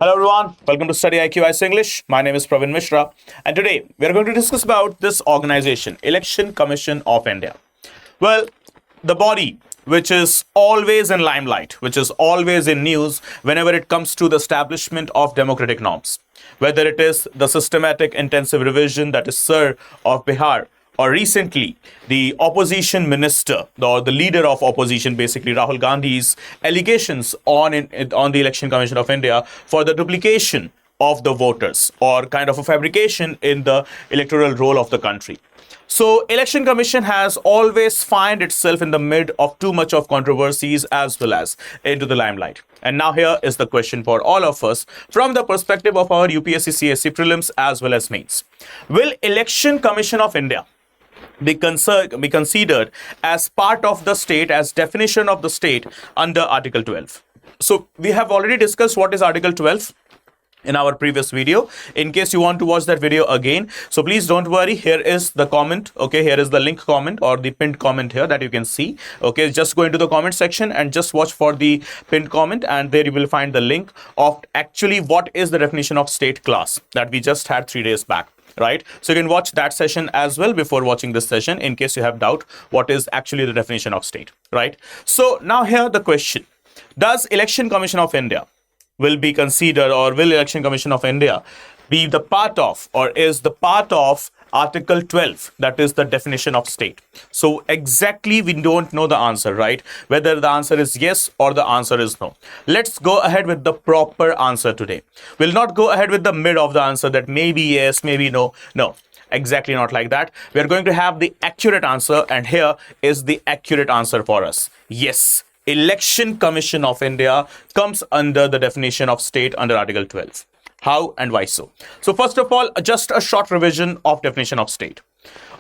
Hello everyone, welcome to StudyIQ IAS English. My name is Praveen Mishra, and today we are going to discuss about this organization, Election Commission of India. Well, the body which is always in limelight, which is always in news whenever it comes to the establishment of democratic norms, whether it is the systematic intensive revision that is Sir of Bihar, or recently the opposition minister or the leader of opposition, basically Rahul Gandhi's allegations on the Election Commission of India for the duplication of the voters or kind of a fabrication in the electoral roll of the country. So Election Commission has always find itself in the mid of too much of controversies as well as into the limelight. And now here is the question for all of us from the perspective of our UPSC CSC prelims as well as mains. Will Election Commission of India be considered as part of the state, as definition of the state under Article 12? So we have already discussed what is Article 12 in our previous video. In case you want to watch that video again, so please don't worry, here is the comment. Okay, here is the link comment or the pinned comment here that you can see. Okay, just go into the comment section and just watch for the pinned comment, and there you will find the link of actually what is the definition of state class that we just had 3 days back. Right, so you can watch that session as well before watching this session in case you have doubt what is actually the definition of state. Right, so now here the question: does Election Commission of India will be considered, or will Election Commission of India be the part of, or is the part of Article 12, that is the definition of state? So exactly we don't know the answer, right? Whether the answer is yes or the answer is no. Let's go ahead with the proper answer today. We'll not go ahead with the mid of the answer that maybe yes, maybe no. No, exactly not like that. We are going to have the accurate answer, and here is the accurate answer for us. Yes, Election Commission of India comes under the definition of state under Article 12. How and why so? So first of all, just a short revision of definition of state.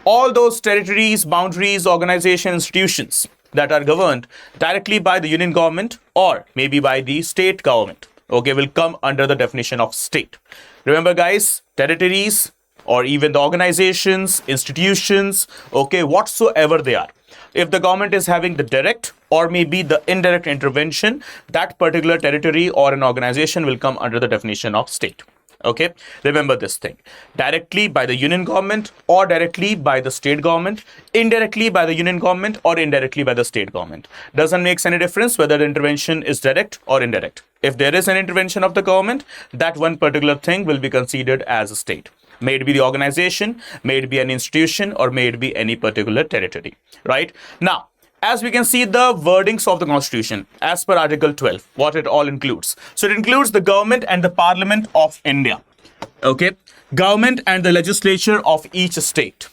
All those territories, boundaries, organizations, institutions that are governed directly by the union government or maybe by the state government, okay, will come under the definition of state. Remember guys, territories or even the organizations, institutions, okay, whatsoever they are, if the government is having the direct or maybe the indirect intervention, that particular territory or an organization will come under the definition of state. Okay, remember this thing: directly by the union government or directly by the state government, indirectly by the union government or indirectly by the state government. Doesn't make any difference whether the intervention is direct or indirect. If there is an intervention of the government, that one particular thing will be considered as a state. May it be the organization, may it be an institution, or may it be any particular territory. Right now, as we can see the wordings of the Constitution as per Article 12, what it all includes. So it includes the government and the Parliament of India. Okay, government and the legislature of each state,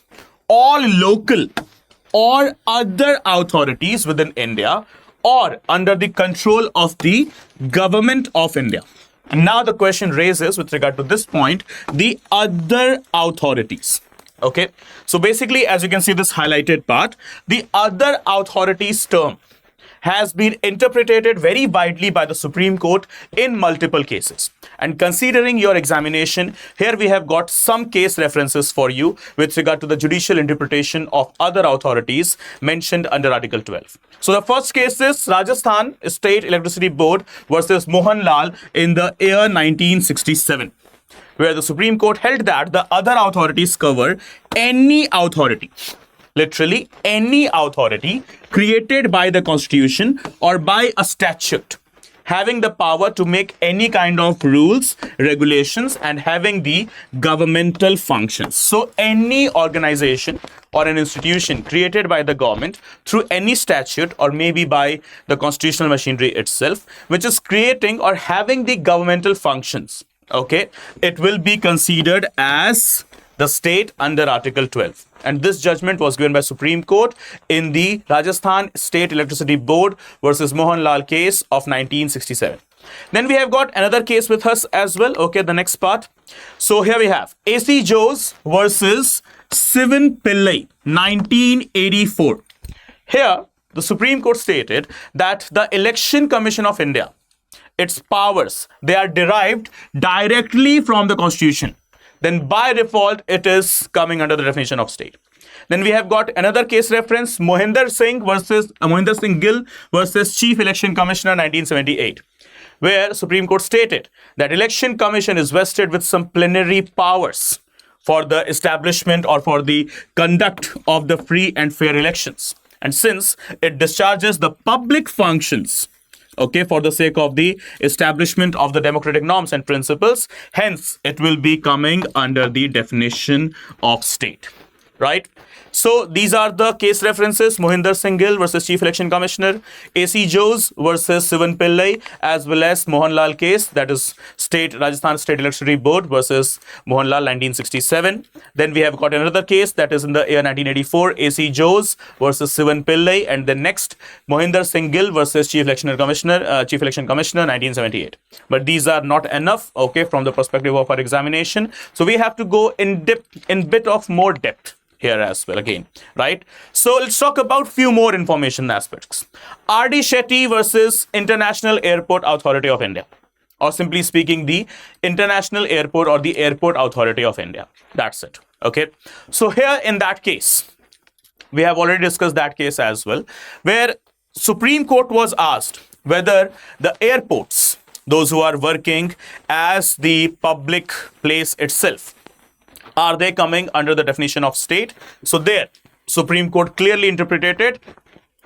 all local or other authorities within India or under the control of the government of India. And now the question raises with regard to this point, the other authorities. Okay, so basically, as you can see this highlighted part, the other authorities term has been interpreted very widely by the Supreme Court in multiple cases. And considering your examination, here we have got some case references for you with regard to the judicial interpretation of other authorities mentioned under Article 12. So the first case is Rajasthan State Electricity Board versus Mohan in the year 1967. Where the Supreme Court held that the other authorities cover any authority, literally any authority created by the Constitution or by a statute, having the power to make any kind of rules, regulations, and having the governmental functions. So any organization or an institution created by the government through any statute or maybe by the constitutional machinery itself, which is creating or having the governmental functions, okay, it will be considered as the state under Article 12. And this judgment was given by Supreme Court in the Rajasthan State Electricity Board versus Mohan case of 1967. Then we have got another case with us as well. Okay, the next part. So here we have AC Jose versus Sivan Pillai, 1984. Here, the Supreme Court stated that the Election Commission of India, its powers, they are derived directly from the Constitution. Then by default, it is coming under the definition of state. Then we have got another case reference, Mohinder Singh Gill versus Chief Election Commissioner, 1978. where Supreme Court stated that Election Commission is vested with some plenary powers for the establishment or for the conduct of the free and fair elections. And since it discharges the public functions, okay, for the sake of the establishment of the democratic norms and principles, hence it will be coming under the definition of state, right? So these are the case references: Mohinder Singh Gill versus Chief Election Commissioner, AC Jose versus Sivan Pillai, as well as Mohanlal case, that is Rajasthan State Electoral Board versus Mohanlal 1967. Then we have got another case that is in the year 1984, AC Jose versus Sivan Pillai, and then next Mohinder Singh Gill versus Chief Election Commissioner 1978. But these are not enough, okay, from the perspective of our examination. So we have to go in bit of more depth here as well again, right? So let's talk about few more information aspects. R.D. Shetty versus International Airport Authority of India, or simply speaking, the International Airport or the Airport Authority of India. That's it, okay? So here in that case, we have already discussed that case as well, where Supreme Court was asked whether the airports, those who are working as the public place itself, are they coming under the definition of state? So there, Supreme Court clearly interpreted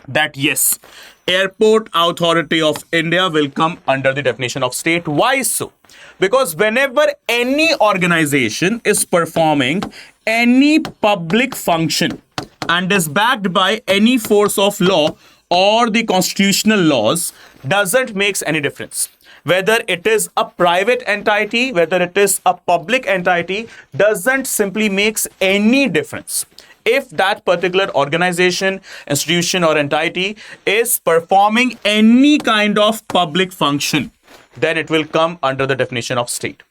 that yes, Airport Authority of India will come under the definition of state. Why so? Because whenever any organization is performing any public function and is backed by any force of law or the constitutional laws, doesn't make any difference. Whether it is a private entity, whether it is a public entity, doesn't simply makes any difference. If that particular organization, institution or entity is performing any kind of public function, then it will come under the definition of state.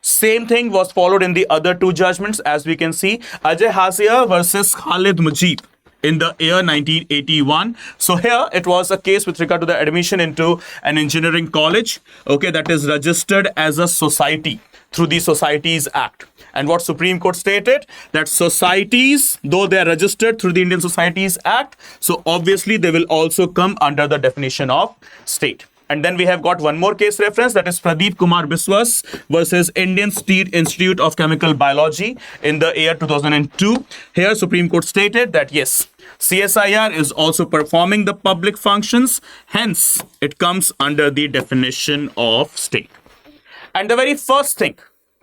Same thing was followed in the other two judgments, as we can see, Ajay Hasia versus Khalid Mujib in the year 1981. So here it was a case with regard to the admission into an engineering college, okay, that is registered as a society through the Societies Act. And what Supreme Court stated, that societies, though they are registered through the Indian Societies Act, so obviously they will also come under the definition of state. And then we have got one more case reference, that is Pradeep Kumar Biswas versus Indian State Institute of Chemical Biology in the year 2002. Here Supreme Court stated that yes, CSIR is also performing the public functions, hence it comes under the definition of state. And the very first thing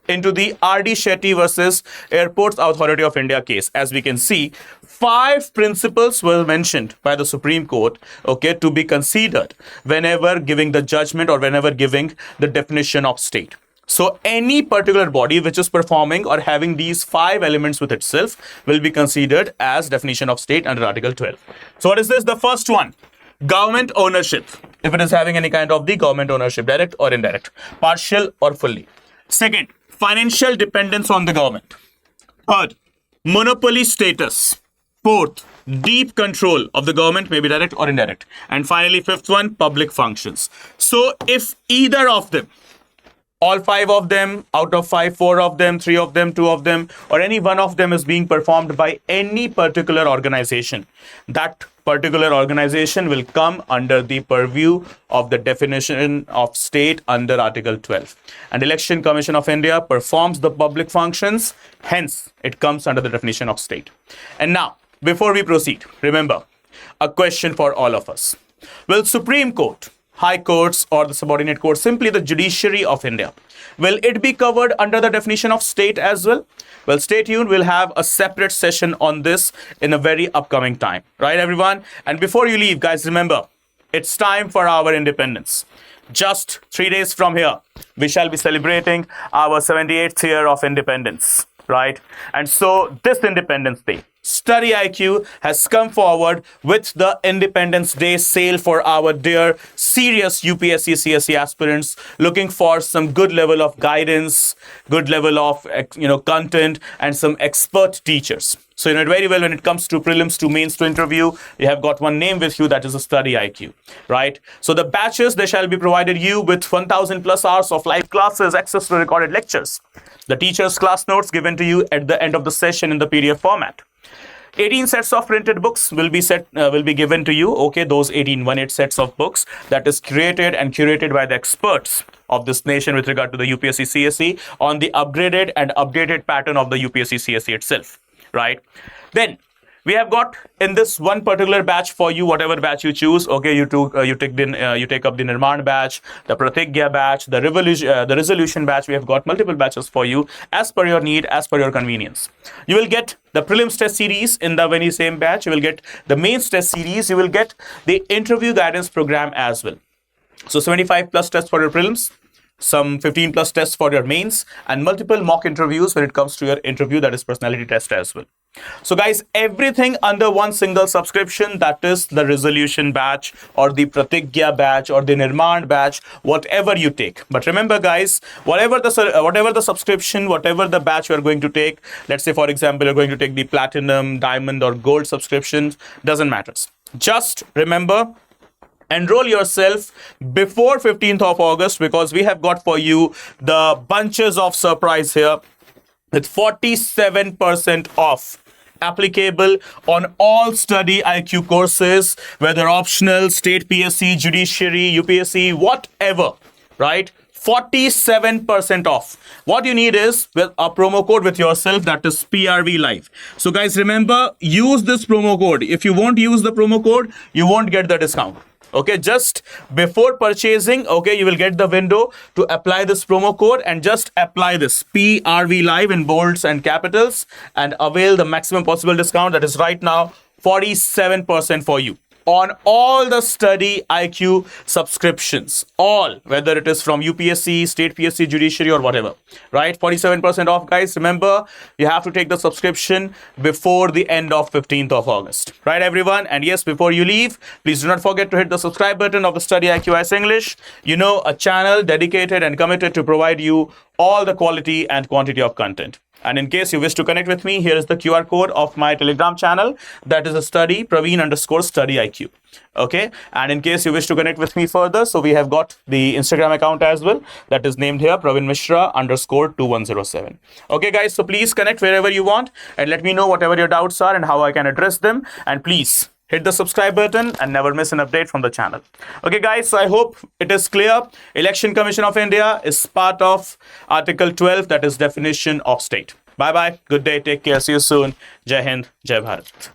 into the R.D. Shetty versus Airports Authority of India case, as we can see, 5 principles were mentioned by the Supreme Court, okay, to be considered whenever giving the judgment or whenever giving the definition of state. So any particular body which is performing or having these 5 elements with itself will be considered as definition of state under Article 12. So what is this? The first one, government ownership. If it is having any kind of the government ownership, direct or indirect, partial or fully. Second, financial dependence on the government. Third, monopoly status. Fourth, deep control of the government, may be direct or indirect. And finally, fifth one, public functions. So if either of them, all 5 of them, out of 5, 4 of them, 3 of them, 2 of them, or any one of them is being performed by any particular organization, that particular organization will come under the purview of the definition of state under Article 12. And Election Commission of India performs the public functions, hence it comes under the definition of state. And now, before we proceed, remember, a question for all of us. Will Supreme Court, High Courts or the subordinate courts, simply the judiciary of India, will it be covered under the definition of state as well? Well, stay tuned. We'll have a separate session on this in a very upcoming time. Right, everyone? And before you leave, guys, remember, it's time for our independence. Just 3 days from here, we shall be celebrating our 78th year of independence. Right? And so this Independence Day, StudyIQ has come forward with the Independence Day sale for our dear serious UPSC CSE aspirants looking for some good level of guidance, good level of content, and some expert teachers. So you know it very well when it comes to prelims to mains to interview, you have got one name with you, that is a StudyIQ, right? So the batches, they shall be provided you with 1,000 plus hours of live classes, access to recorded lectures, the teacher's class notes given to you at the end of the session in the PDF format. 18 sets of printed books will be given to you. Okay, those 18 sets of books that is created and curated by the experts of this nation with regard to the UPSC CSE on the upgraded and updated pattern of the UPSC CSE itself, right? Then we have got in this one particular batch for you, whatever batch you choose. Okay, you take up the Nirman batch, the Pratigya batch, the resolution batch. We have got multiple batches for you as per your need, as per your convenience. You will get the prelims test series in the very same batch. You will get the mains test series. You will get the interview guidance program as well. So 75 plus tests for your prelims, some 15 plus tests for your mains, and multiple mock interviews when it comes to your interview, that is personality test as well. So guys, everything under one single subscription, that is the resolution batch or the Pratigya batch or the Nirman batch, whatever you take. But remember guys, whatever the subscription, whatever the batch you are going to take, let's say for example you're going to take the platinum, diamond or gold subscription, doesn't matter. Just remember, enroll yourself before 15th of August, because we have got for you the bunches of surprise here with 47% off, applicable on all StudyIQ courses, whether optional, state PSC, judiciary, UPSC, whatever, right? 47% off. What you need is a promo code with yourself, that is PRV Live. So guys, remember, use this promo code. If you won't use the promo code, you won't get the discount. Okay, just before purchasing, okay, you will get the window to apply this promo code, and just apply this PRV Live in bolds and capitals and avail the maximum possible discount. That is right now 47% for you on all the StudyIQ subscriptions, all, whether it is from UPSC, state PSC, judiciary or whatever, right? 47% off guys. Remember, you have to take the subscription before the end of 15th of August, right everyone? And yes, before you leave, please do not forget to hit the subscribe button of the StudyIQ IAS English, a channel dedicated and committed to provide you all the quality and quantity of content. And in case you wish to connect with me, here is the QR code of my Telegram channel. That is a Praveen_StudyIQ. Okay. And in case you wish to connect with me further, so we have got the Instagram account as well. That is named here Praveen Mishra_2107. Okay, guys. So please connect wherever you want and let me know whatever your doubts are and how I can address them. And please hit the subscribe button and never miss an update from the channel. Okay guys, so I hope it is clear. Election Commission of India is part of Article 12, that is definition of state. Bye bye, good day, take care, see you soon. Jai Hind, Jai Bharat.